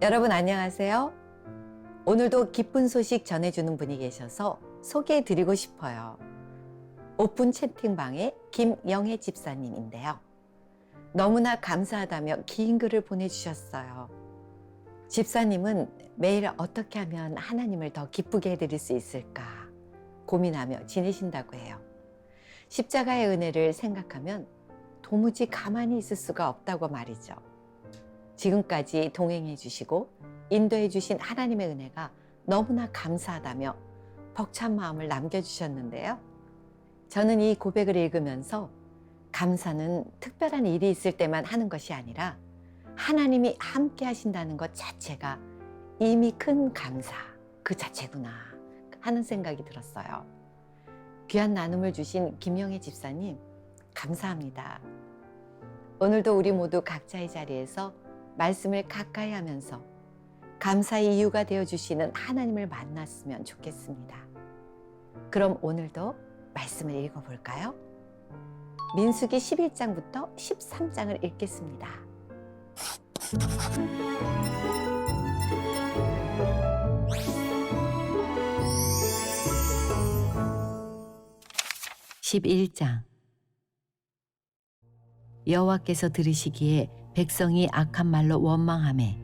여러분 안녕하세요. 오늘도 기쁜 소식 전해주는 분이 계셔서 소개해 드리고 싶어요. 오픈 채팅방의 김영애 집사님인데요. 너무나 감사하다며 긴 글을 보내주셨어요. 집사님은 매일 어떻게 하면 하나님을 더 기쁘게 해드릴 수 있을까 고민하며 지내신다고 해요. 십자가의 은혜를 생각하면 도무지 가만히 있을 수가 없다고 말이죠. 지금까지 동행해 주시고 인도해 주신 하나님의 은혜가 너무나 감사하다며 벅찬 마음을 남겨주셨는데요. 저는 이 고백을 읽으면서 감사는 특별한 일이 있을 때만 하는 것이 아니라 하나님이 함께 하신다는 것 자체가 이미 큰 감사 그 자체구나 하는 생각이 들었어요. 귀한 나눔을 주신 김영애 집사님 감사합니다. 오늘도 우리 모두 각자의 자리에서 말씀을 가까이 하면서 감사의 이유가 되어주시는 하나님을 만났으면 좋겠습니다. 그럼 오늘도 말씀을 읽어볼까요? 민수기 11장부터 13장을 읽겠습니다. (11장) 여호와께서 들으시기에 백성이 악한 말로 원망하매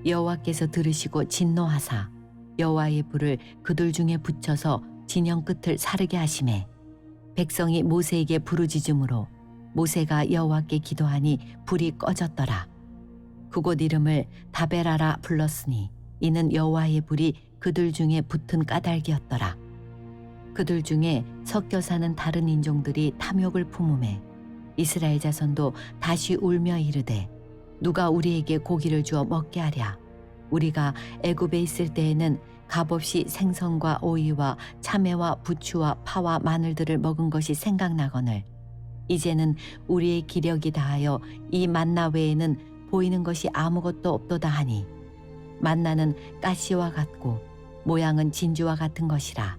여호와께서 들으시고 진노하사 여호와의 불을 그들 중에 붙여서 진영 끝을 사르게 하시매 백성이 모세에게 부르짖음으로 모세가 여호와께 기도하니 불이 꺼졌더라. 그곳 이름을 다베라라 불렀으니 이는 여호와의 불이 그들 중에 붙은 까닭이었더라. 그들 중에 섞여 사는 다른 인종들이 탐욕을 품으매 이스라엘 자손도 다시 울며 이르되 누가 우리에게 고기를 주어 먹게 하랴. 우리가 애굽에 있을 때에는 값없이 생선과 오이와 참외와 부추와 파와 마늘들을 먹은 것이 생각나거늘 이제는 우리의 기력이 다하여 이 만나 외에는 보이는 것이 아무것도 없도다 하니 만나는 가시와 같고 모양은 진주와 같은 것이라.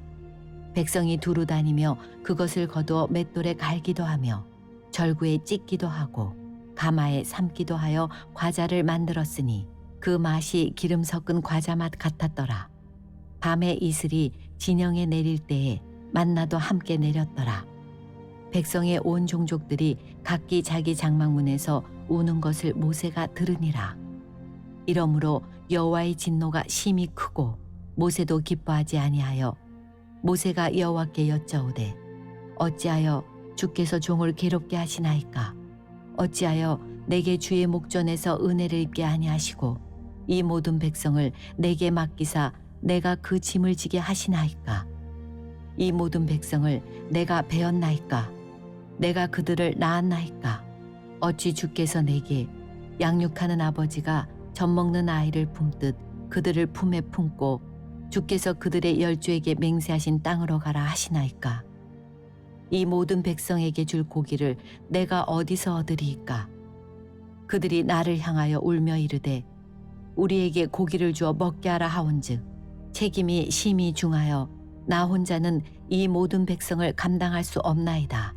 백성이 두루 다니며 그것을 거두어 맷돌에 갈기도 하며 절구에 찢기도 하고 가마에 삶기도 하여 과자를 만들었으니 그 맛이 기름 섞은 과자 맛 같았더라. 밤에 이슬이 진영에 내릴 때에 만나도 함께 내렸더라. 백성의 온 종족들이 각기 자기 장막문에서 우는 것을 모세가 들으니라. 이러므로 여호와의 진노가 심히 크고 모세도 기뻐하지 아니하여 모세가 여호와께 여짜오되 어찌하여 주께서 종을 괴롭게 하시나이까? 어찌하여 내게 주의 목전에서 은혜를 입게 아니하시고 이 모든 백성을 내게 맡기사 내가 그 짐을 지게 하시나이까? 이 모든 백성을 내가 베었나이까? 내가 그들을 낳았나이까? 어찌 주께서 내게 양육하는 아버지가 젖 먹는 아이를 품듯 그들을 품에 품고 주께서 그들의 열조에게 맹세하신 땅으로 가라 하시나이까? 이 모든 백성에게 줄 고기를 내가 어디서 얻으리이까? 그들이 나를 향하여 울며 이르되 우리에게 고기를 주어 먹게 하라 하온즉 책임이 심히 중하여 나 혼자는 이 모든 백성을 감당할 수 없나이다.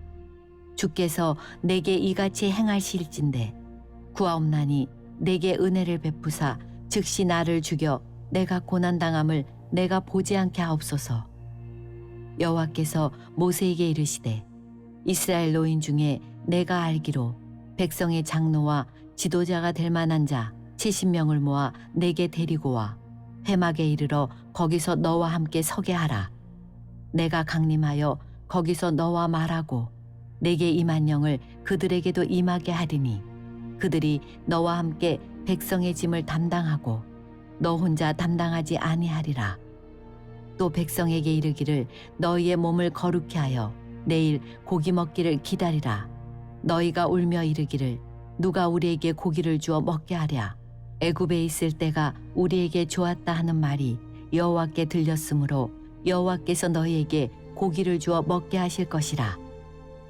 주께서 내게 이같이 행하실진대 구하옵나니 내게 은혜를 베푸사 즉시 나를 죽여 내가 고난당함을 내가 보지 않게 하옵소서. 여호와께서 모세에게 이르시되 이스라엘 노인 중에 내가 알기로 백성의 장로와 지도자가 될 만한 자 70명을 모아 내게 데리고 와 회막에 이르러 거기서 너와 함께 서게 하라. 내가 강림하여 거기서 너와 말하고 내게 임한 영을 그들에게도 임하게 하리니 그들이 너와 함께 백성의 짐을 담당하고 너 혼자 담당하지 아니하리라. 또 백성에게 이르기를 너희의 몸을 거룩히 하여 내일 고기 먹기를 기다리라. 너희가 울며 이르기를 누가 우리에게 고기를 주어 먹게 하랴. 애굽에 있을 때가 우리에게 좋았다 하는 말이 여호와께 들렸으므로 여호와께서 너희에게 고기를 주어 먹게 하실 것이라.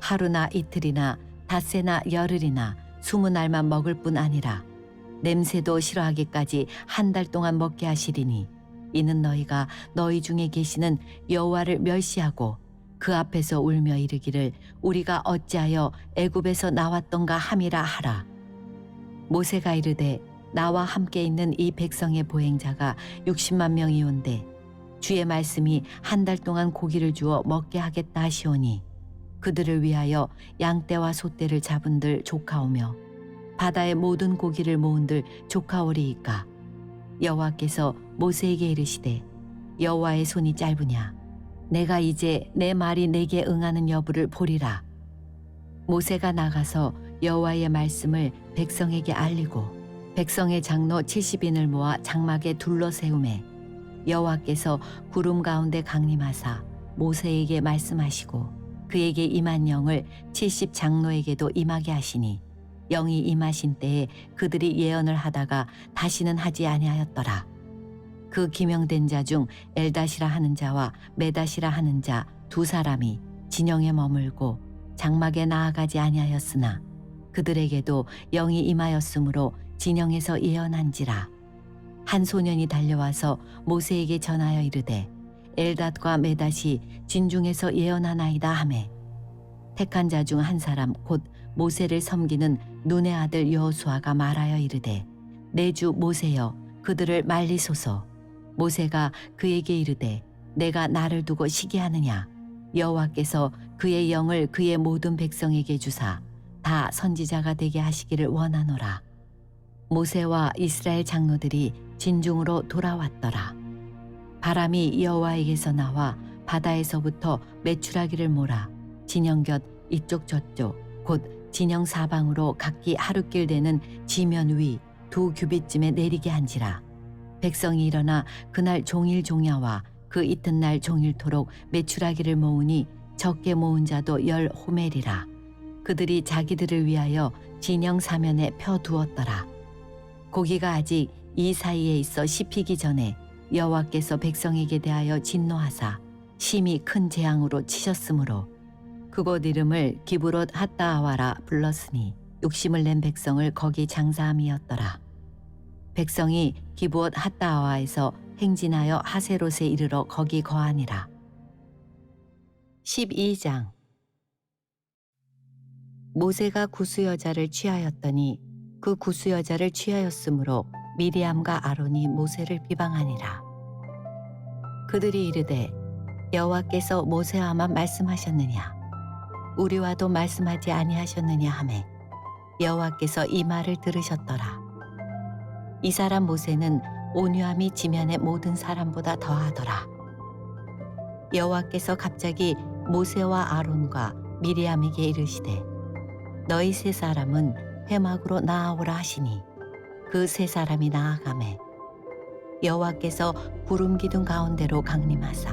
하루나 이틀이나 닷새나 열흘이나 20날만 먹을 뿐 아니라 냄새도 싫어하기까지 한 달 동안 먹게 하시리니 이는 너희가 너희 중에 계시는 여호와를 멸시하고 그 앞에서 울며 이르기를 우리가 어찌하여 애굽에서 나왔던가 함이라 하라. 모세가 이르되 나와 함께 있는 이 백성의 보행자가 60만 명이온데 주의 말씀이 한 달 동안 고기를 주어 먹게 하겠다 하시오니 그들을 위하여 양떼와 소떼를 잡은들 조카오며 바다의 모든 고기를 모은들 조카오리이까. 여호와께서 모세에게 이르시되 여호와의 손이 짧으냐 내가 이제 내 말이 내게 응하는 여부를 보리라. 모세가 나가서 여호와의 말씀을 백성에게 알리고 백성의 장로 70인을 모아 장막에 둘러 세우매 여호와께서 구름 가운데 강림하사 모세에게 말씀하시고 그에게 임한 영을 70 장로에게도 임하게 하시니 영이 임하신 때에 그들이 예언을 하다가 다시는 하지 아니하였더라. 그 기명된 자 중 엘닷이라 하는 자와 메닷이라 하는 자 두 사람이 진영에 머물고 장막에 나아가지 아니하였으나 그들에게도 영이 임하였으므로 진영에서 예언한지라. 한 소년이 달려와서 모세에게 전하여 이르되 엘닷과 메닷이 진중에서 예언하나이다 하매 택한 자 중 한 사람 곧 모세를 섬기는 눈의 아들 여호수아가 말하여 이르되 내 주 모세여 그들을 말리소서. 모세가 그에게 이르되 내가 나를 두고 시기하느냐 여호와께서 그의 영을 그의 모든 백성에게 주사 다 선지자가 되게 하시기를 원하노라. 모세와 이스라엘 장로들이 진중으로 돌아왔더라. 바람이 여호와에게서 나와 바다에서부터 메추라기를 몰아 진영 곁 이쪽 저쪽 곧 진영 사방으로 각기 하루길 되는 지면 위 2규빗쯤에 내리게 한지라. 백성이 일어나 그날 종일 종야와 그 이튿날 종일토록 메추라기를 모으니 적게 모은 자도 10호멜이라. 그들이 자기들을 위하여 진영 사면에 펴두었더라. 고기가 아직 이 사이에 있어 씹히기 전에 여호와께서 백성에게 대하여 진노하사 심히 큰 재앙으로 치셨으므로 그곳 이름을 기브롯 핫다아와라 불렀으니 욕심을 낸 백성을 거기 장사함이었더라. 백성이 기브롯 핫다아와에서 행진하여 하세롯에 이르러 거기 거하니라. 12장. 모세가 구스 여자를 취하였더니 그 구스 여자를 취하였으므로 미리암과 아론이 모세를 비방하니라. 그들이 이르되 여호와께서 모세와만 말씀하셨느냐 우리와도 말씀하지 아니하셨느냐 하매 여호와께서 이 말을 들으셨더라. 이 사람 모세는 온유함이 지면의 모든 사람보다 더하더라. 여호와께서 갑자기 모세와 아론과 미리암에게 이르시되 너희 세 사람은 회막으로 나아오라 하시니 그 세 사람이 나아가매 여호와께서 구름 기둥 가운데로 강림하사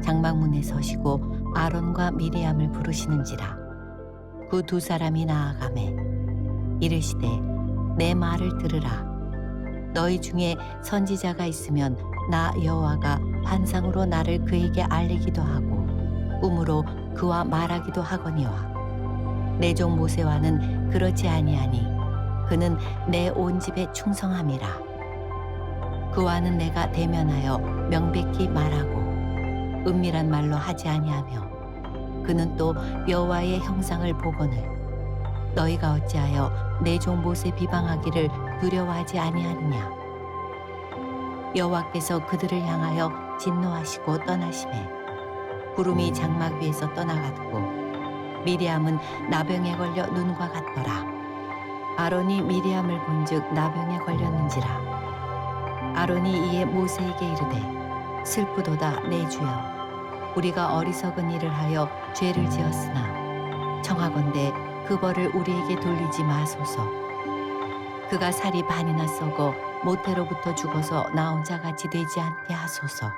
장막문에 서시고 아론과 미리암을 부르시는지라. 그 두 사람이 나아가매 이르시되 내 말을 들으라. 너희 중에 선지자가 있으면 나 여호와가 환상으로 나를 그에게 알리기도 하고 꿈으로 그와 말하기도 하거니와 내 종 모세와는 그렇지 아니하니 그는 내 온 집에 충성함이라. 그와는 내가 대면하여 명백히 말하고 은밀한 말로 하지 아니하며 그는 또 여호와의 형상을 보거늘 너희가 어찌하여 내 종 모세 비방하기를 두려워하지 아니하느냐. 여호와께서 그들을 향하여 진노하시고 떠나시매 구름이 장막 위에서 떠나갔고 미리암은 나병에 걸려 눈과 같더라. 아론이 미리암을 본즉 나병에 걸렸는지라. 아론이 이에 모세에게 이르되 슬프도다 내 주여 우리가 어리석은 일을 하여 죄를 지었으나 청하건대 그 벌을 우리에게 돌리지 마소서. 그가 살이 반이나 썩어 모태로부터 죽어서 나온 자같이 되지 않게 하소서.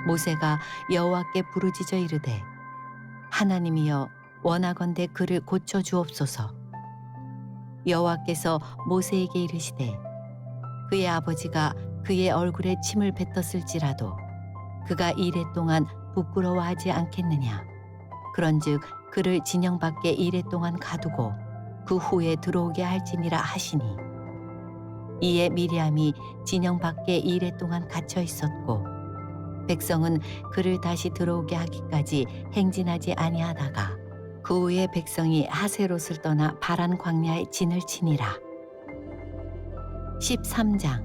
모세가 여호와께 부르짖어 이르되 하나님이여 원하건대 그를 고쳐 주옵소서. 여호와께서 모세에게 이르시되 그의 아버지가 그의 얼굴에 침을 뱉었을지라도 그가 이레 동안 부끄러워하지 않겠느냐. 그런즉 그를 진영 밖에 이레 동안 가두고 그 후에 들어오게 할지니라 하시니 이에 미리암이 진영 밖에 이레 동안 갇혀 있었고 백성은 그를 다시 들어오게 하기까지 행진하지 아니하다가 그 후에 백성이 하세롯을 떠나 바란 광야에 진을 치니라. 13장.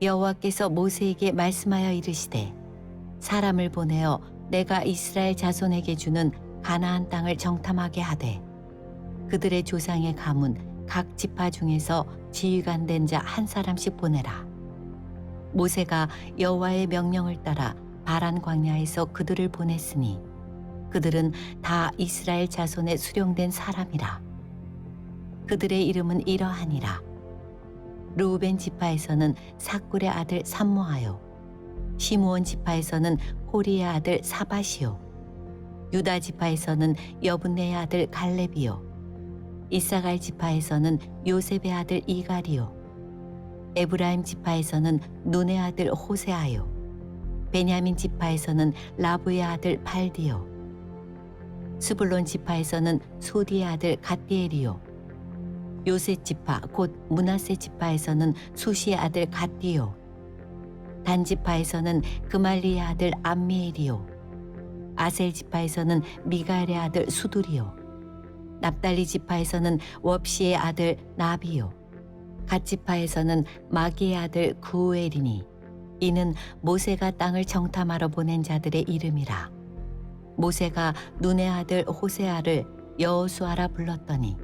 여호와께서 모세에게 말씀하여 이르시되 사람을 보내어 내가 이스라엘 자손에게 주는 가나안 땅을 정탐하게 하되 그들의 조상의 가문 각 지파 중에서 지휘관 된 자 한 사람씩 보내라. 모세가 여호와의 명령을 따라 바란 광야에서 그들을 보냈으니 그들은 다 이스라엘 자손에 수령된 사람이라. 그들의 이름은 이러하니라. 르우벤 지파에서는 삭굴의 아들 삼모하요, 시므온 지파에서는 호리의 아들 사밧이요, 유다 지파에서는 여분네의 아들 갈렙이요, 이사갈 지파에서는 요셉의 아들 이갈이요, 에브라임 지파에서는 눈의 아들 호세아요, 베냐민 지파에서는 라브의 아들 발디요, 스불론 지파에서는 소디의 아들 갓디엘이요, 요셉 지파 곧 므낫세 지파에서는 수시의 아들 갓디요, 단 지파에서는 그말리의 아들 암미엘이요, 아셀 지파에서는 미가엘의 아들 수두리요, 납달리 지파에서는 웁시의 아들 나비요, 갓 지파에서는 마기의 아들 구우엘이니 이는 모세가 땅을 정탐하러 보낸 자들의 이름이라. 모세가 눈의 아들 호세아를 여호수아라 불렀더니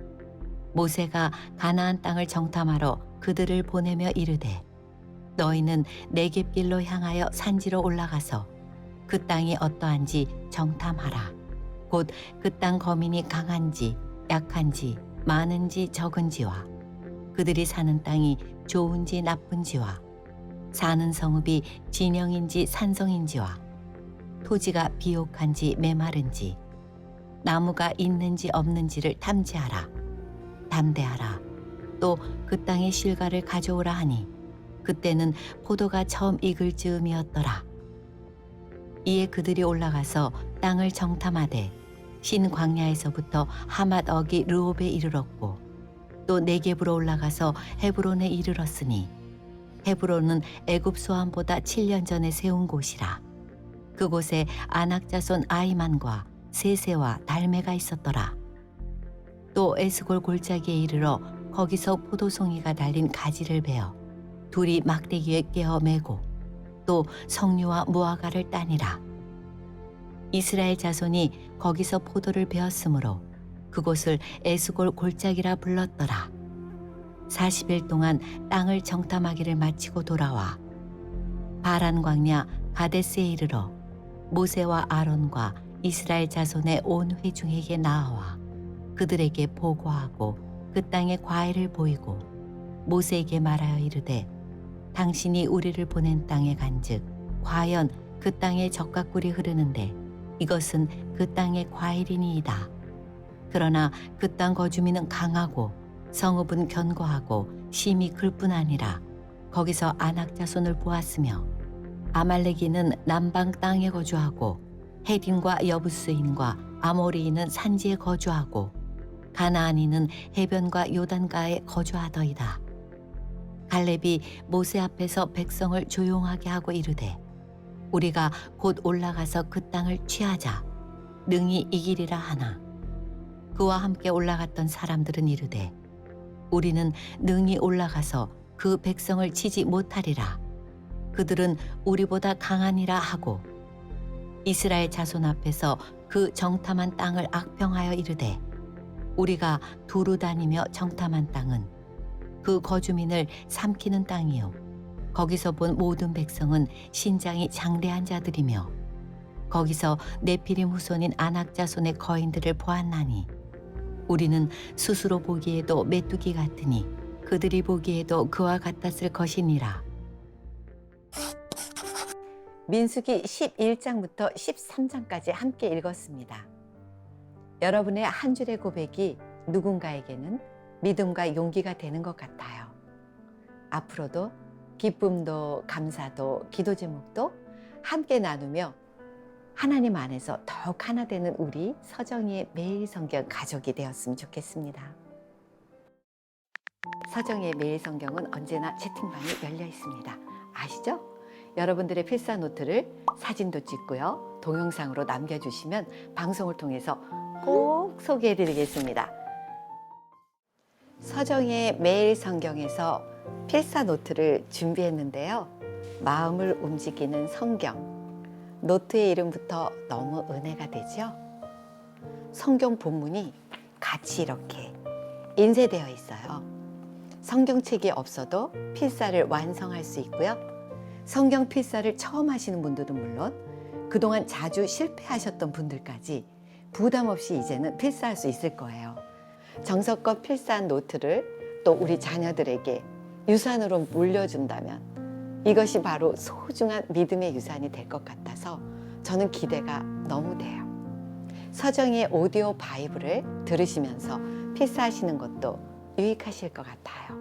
모세가 가나안 땅을 정탐하러 그들을 보내며 이르되 너희는 네겝길로 향하여 산지로 올라가서 그 땅이 어떠한지 정탐하라. 곧 그 땅 거민이 강한지 약한지 많은지 적은지와 그들이 사는 땅이 좋은지 나쁜지와 사는 성읍이 진영인지 산성인지와 토지가 비옥한지 메마른지 나무가 있는지 없는지를 탐지하라. 담대하라. 또 그 땅의 실과를 가져오라 하니 그때는 포도가 처음 익을 즈음이었더라. 이에 그들이 올라가서 땅을 정탐하되 신 광야에서부터 하맛 어기 르홉에 이르렀고 또 네겝으로 올라가서 헤브론에 이르렀으니 헤브론은 애굽 소환보다 7년 전에 세운 곳이라. 그곳에 아낙 자손 아이만과 세세와 달메가 있었더라. 또 에스골 골짜기에 이르러 거기서 포도송이가 달린 가지를 베어 둘이 막대기에 깨어 메고 또 석류와 무화과를 따니라. 이스라엘 자손이 거기서 포도를 베었으므로 그곳을 에스골 골짜기라 불렀더라. 40일 동안 땅을 정탐하기를 마치고 돌아와 바란 광야 가데스에 이르러 모세와 아론과 이스라엘 자손의 온 회중에게 나아와 그들에게 보고하고 그 땅의 과일을 보이고 모세에게 말하여 이르되 당신이 우리를 보낸 땅에 간즉 과연 그 땅에 젖과 꿀이 흐르는데 이것은 그 땅의 과일이니이다. 그러나 그 땅 거주민은 강하고 성읍은 견고하고 심이 클 뿐 아니라 거기서 아낙 자손을 보았으며 아말렉인은 남방 땅에 거주하고 헤딘과 여부스인과 아모리인은 산지에 거주하고 가나안인은 해변과 요단가에 거주하더이다. 갈렙이 모세 앞에서 백성을 조용하게 하고 이르되 우리가 곧 올라가서 그 땅을 취하자 능히 이기리라 하나 그와 함께 올라갔던 사람들은 이르되 우리는 능히 올라가서 그 백성을 치지 못하리라. 그들은 우리보다 강하니라 하고 이스라엘 자손 앞에서 그 정탐한 땅을 악평하여 이르되 우리가 두루 다니며 정탐한 땅은 그 거주민을 삼키는 땅이요 거기서 본 모든 백성은 신장이 장대한 자들이며 거기서 네피림 후손인 아낙 자손의 거인들을 보았나니 우리는 스스로 보기에도 메뚜기 같으니 그들이 보기에도 그와 같았을 것이니라. 민수기 11장부터 13장까지 함께 읽었습니다. 여러분의 한 줄의 고백이 누군가에게는 믿음과 용기가 되는 것 같아요. 앞으로도 기쁨도 감사도 기도 제목도 함께 나누며 하나님 안에서 더욱 하나 되는 우리 서정희의 매일 성경 가족이 되었으면 좋겠습니다. 서정희의 매일 성경은 언제나 채팅방이 열려 있습니다. 아시죠? 여러분들의 필사 노트를 사진도 찍고요. 동영상으로 남겨주시면 방송을 통해서 꼭 소개해드리겠습니다. 서정의 매일 성경에서 필사 노트를 준비했는데요. 마음을 움직이는 성경. 노트의 이름부터 너무 은혜가 되죠? 성경 본문이 같이 이렇게 인쇄되어 있어요. 성경책이 없어도 필사를 완성할 수 있고요. 성경 필사를 처음 하시는 분들은 물론 그동안 자주 실패하셨던 분들까지 부담 없이 이제는 필사할 수 있을 거예요. 정석껏 필사한 노트를 또 우리 자녀들에게 유산으로 물려준다면 이것이 바로 소중한 믿음의 유산이 될 것 같아서 저는 기대가 너무 돼요. 서정의 오디오 바이블을 들으시면서 필사하시는 것도 유익하실 것 같아요.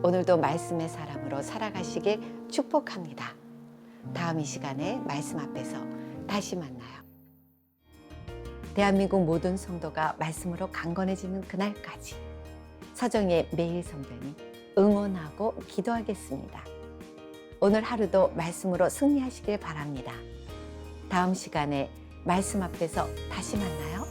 오늘도 말씀의 사람으로 살아가시길 축복합니다. 다음 이 시간에 말씀 앞에서 다시 만나요. 대한민국 모든 성도가 말씀으로 강건해지는 그날까지 서정의 매일 성전이 응원하고 기도하겠습니다. 오늘 하루도 말씀으로 승리하시길 바랍니다. 다음 시간에 말씀 앞에서 다시 만나요.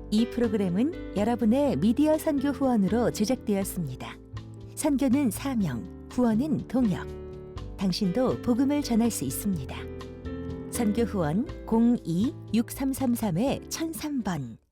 이 프로그램은 여러분의 미디어 선교 후원으로 제작되었습니다. 선교는 사명, 후원은 동역. 당신도 복음을 전할 수 있습니다. 선교 후원 02-6333-1003번